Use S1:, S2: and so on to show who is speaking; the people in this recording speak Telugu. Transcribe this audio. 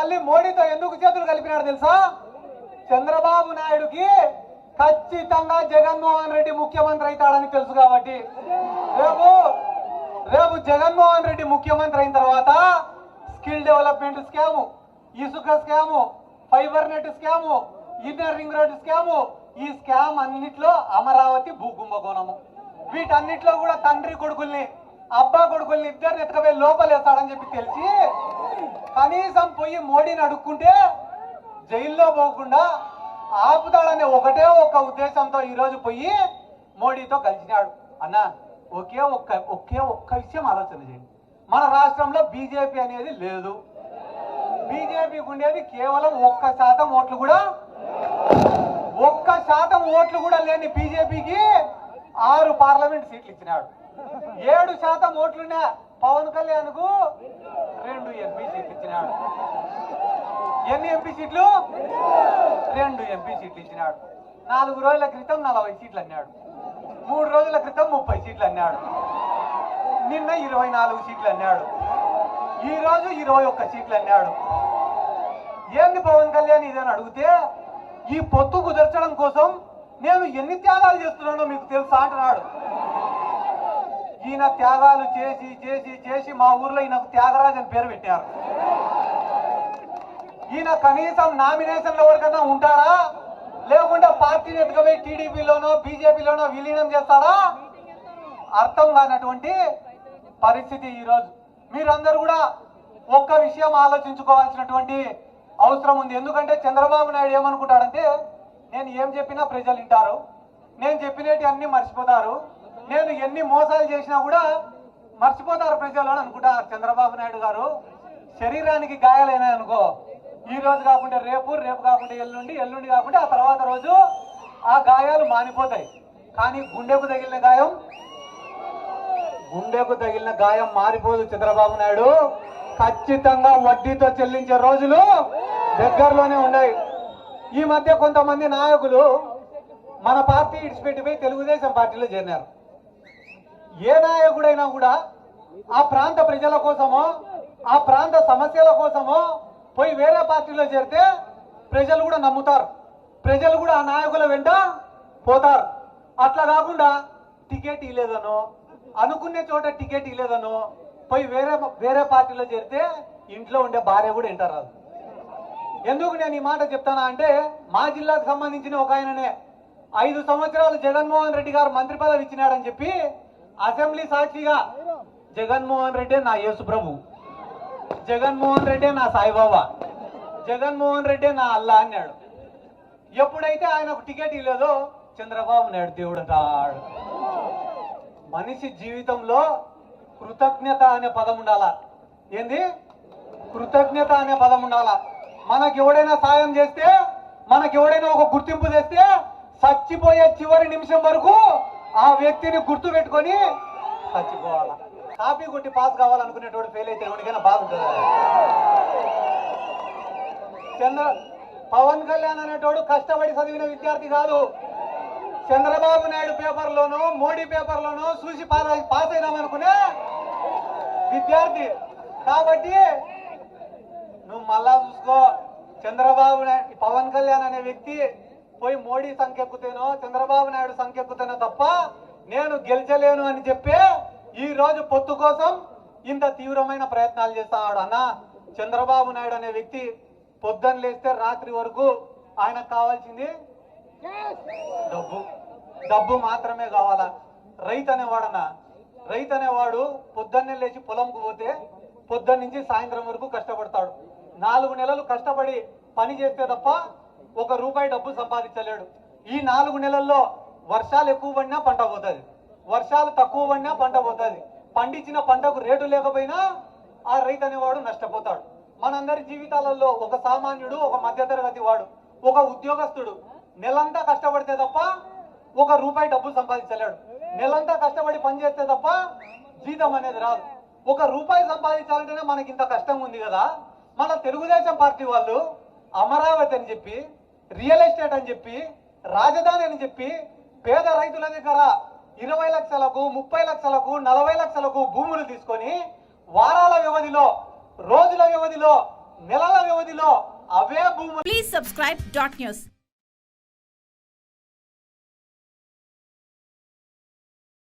S1: మళ్ళీ మోడీతో ఎందుకు చేతులు కలిపినాడు తెలుసా? చంద్రబాబు నాయుడుకి ఖచ్చితంగా జగన్మోహన్ రెడ్డి ముఖ్యమంత్రి అవుతాడని తెలుసు కాబట్టి రేపు జగన్మోహన్ రెడ్డి ముఖ్యమంత్రి అయిన తర్వాత స్కిల్ డెవలప్మెంట్ స్కాము, ఇసుక scam, fibre net scam, inner ring road scam, ఈ స్కామ్ అన్నిట్లో అమరావతి భూకుంభకోణము, వీటన్నిట్లో కూడా తండ్రి కొడుకుల్ని అబ్బా కొడుకుల్ని ఇద్దరిని ఎత్తుకపోయి లోపలేస్తాడని చెప్పి తెలిసి కనీసం పోయి మోడీని అడుక్కుంటే జైల్లో పోకుండా ఆపుతాడనే ఒకటే ఒక్క ఉద్దేశంతో ఈరోజు పోయి మోడీతో కలిసినాడు. అన్న ఒకే ఒక్క విషయం ఆలోచన చేయండి. మన రాష్ట్రంలో బీజేపీ అనేది లేదు. బీజేపీకి ఉండేది కేవలం 1% ఓట్లు కూడా, 1% ఓట్లు కూడా లేని బీజేపీకి 6 పార్లమెంట్ సీట్లు ఇచ్చినాడు. 7% ఓట్లున్నా పవన్ కళ్యాణ్ కు 2 ఎంపీ సీట్లు ఇచ్చినాడు. ఎన్ని ఎంపీ సీట్లు? 2 ఎంపీ సీట్లు ఇచ్చినాడు. 4 రోజుల క్రితం 40 సీట్లు అన్నాడు. 3 రోజుల క్రితం 30 సీట్లు అన్నాడు. నిన్న 24 సీట్లు అన్నాడు. ఈ రోజు 21 సీట్లు అన్నాడు. ఏంది పవన్ కళ్యాణ్ ఇదని అడిగితే, ఈ పొత్తు కుదర్చడం కోసం నేను ఎన్ని త్యాగాలు చేస్తున్నానో మీకు తెలుసా అంటున్నాడు. ఈయన త్యాగాలు చేసి చేసి చేసి మా ఊర్లో ఈయనకు త్యాగరాజ్ అని పేరు పెట్టారు. ఈయన కనీసం నామినేషన్లో ఎవరికన్నా ఉంటారా, లేకుంటే పార్టీని ఎత్తుకుపోయి టీడీపీలోనో బీజేపీలోనో విలీనం చేస్తారా? అర్థం కానటువంటి పరిస్థితి ఈరోజు. మీరందరూ కూడా ఒక్క విషయం ఆలోచించుకోవాల్సినటువంటి అవసరం ఉంది. ఎందుకంటే చంద్రబాబు నాయుడు ఏమనుకుంటాడంటే, నేను ఏం చెప్పినా ప్రజలు వింటారు, నేను చెప్పినవి అన్ని మర్చిపోతారు, నేను ఎన్ని మోసాలు చేసినా కూడా మర్చిపోతారు ప్రజలు అని అనుకుంటారు. చంద్రబాబు నాయుడు గారు శరీరానికి గాయాలైనాయి అనుకో, ఈ రోజు కాకుండా రేపు, రేపు కాకుండా ఎల్లుండి, ఎల్లుండి కాకుండా ఆ తర్వాత రోజు ఆ గాయాలు మానిపోతాయి. కానీ గుండెకు తగిలిన గాయం మారిపోదు. చంద్రబాబు నాయుడు ఖచ్చితంగా వడ్డీతో చెల్లించే రోజులు దగ్గరలోనే ఉన్నాయి. ఈ మధ్య కొంతమంది నాయకులు మన పార్టీ ఇడిచిపెట్టిపోయి తెలుగుదేశం పార్టీలో చేరినారు. ఏ నాయకుడైనా కూడా ఆ ప్రాంత ప్రజల కోసమో ఆ ప్రాంత సమస్యల కోసమో పోయి వేరే పార్టీలో చేరితే ప్రజలు కూడా నమ్ముతారు, ప్రజలు కూడా ఆ నాయకుల వెంట పోతారు. అట్లా కాకుండా టికెట్ ఇవ్వలేదనో, అనుకునే చోట టికెట్ ఇవ్వలేదనో పోయి వేరే పార్టీలో చేరితే ఇంట్లో ఉండే భార్య కూడా వింటారు. ఎందుకు నేను ఈ మాట చెప్తానా అంటే, మా జిల్లాకు సంబంధించిన ఒక ఆయననే 5 సంవత్సరాలు జగన్మోహన్ రెడ్డి గారు మంత్రి పదవి ఇచ్చినాడని చెప్పి అసెంబ్లీ సాక్షిగా జగన్మోహన్ రెడ్డి నా యేసు ప్రభు, జగన్మోహన్ రెడ్డి నా సాయిబాబా, జగన్మోహన్ రెడ్డి నా అల్లా అన్నాడు. ఎప్పుడైతే ఆయనకు టికెట్ ఇవ్వలేదో చంద్రబాబు నాయుడు దేవుడు అంటాడు. మనిషి జీవితంలో కృతజ్ఞత అనే పదం ఉండాలా. ఏంది? కృతజ్ఞత అనే పదం ఉండాలా. మనకి ఎవడైనా సాయం చేస్తే, మనకి ఎవడైనా ఒక గుర్తింపు తెస్తే చచ్చిపోయే చివరి నిమిషం వరకు ఆ వ్యక్తిని గుర్తు పెట్టుకొని చచ్చిపోవాలా. కాపీ కొట్టి పాస్ కావాలనుకునేటోడు ఫెయిల్ అయితే ఎవరికైనా బాధ ఉంటుంది. పవన్ కళ్యాణ్ అనేటోడు కష్టపడి చదివిన విద్యార్థి కాదు. చంద్రబాబు నాయుడు పేపర్లోనూ మోడీ పేపర్లోనూ చూసి పాస్ అయినామనుకునే విద్యార్థి. కాబట్టి నువ్వు మళ్ళా చూసుకో. చంద్రబాబు నాయుడు, పవన్ కళ్యాణ్ అనే వ్యక్తి పోయి మోడీ సంఖ్యెక్కుతేనో చంద్రబాబు నాయుడు సంఖ్యెక్కుతేనో తప్ప నేను గెలిచలేను అని చెప్పి ఈ రోజు పొత్తు కోసం ఇంత తీవ్రమైన ప్రయత్నాలు చేస్తున్నాడు. అన్న, చంద్రబాబు నాయుడు అనే వ్యక్తి పొద్దున్న లేస్తే రాత్రి వరకు ఆయనకు కావాల్సింది డబ్బు మాత్రమే కావాలా. రైతు అనేవాడన్నా, రైతు అనేవాడు పొద్దున్నే లేచి పొలంకు పోతే పొద్దున్న నుంచి సాయంత్రం వరకు కష్టపడతాడు. 4 నెలలు కష్టపడి పని చేస్తే తప్ప 1 రూపాయి డబ్బు సంపాదించలేడు. ఈ 4 నెలల్లో వర్షాలు ఎక్కువ పడినా పంట పోతుంది, వర్షాలు తక్కువ పడినా పంట పోతుంది. పండించిన పంటకు రేటు లేకపోయినా ఆ రైతు అనేవాడు నష్టపోతాడు. మనందరి జీవితాలలో ఒక సామాన్యుడు, ఒక మధ్యతరగతి వాడు, ఒక ఉద్యోగస్తుడు నెలంతా కష్టపడితే తప్ప 1 రూపాయి డబ్బు సంపాదించలేడు. నెలంతా కష్టపడి పని చేస్తే తప్ప జీతం అనేది రాదు. 1 రూపాయి సంపాదించాలంటేనే మనకి ఇంత కష్టం ఉంది కదా. మన తెలుగుదేశం పార్టీ వాళ్ళు అమరావతి అని చెప్పి, రియల్ ఎస్టేట్ అని చెప్పి, రాజధాని అని చెప్పి పేద రైతుల దగ్గర 20 లక్షలకు, 30 లక్షలకు, 40 లక్షలకు భూములు తీసుకొని వారాల వ్యవధిలో, రోజుల వ్యవధిలో నెలల వ్యవధిలో అవే భూములు
S2: Please subscribe dot news.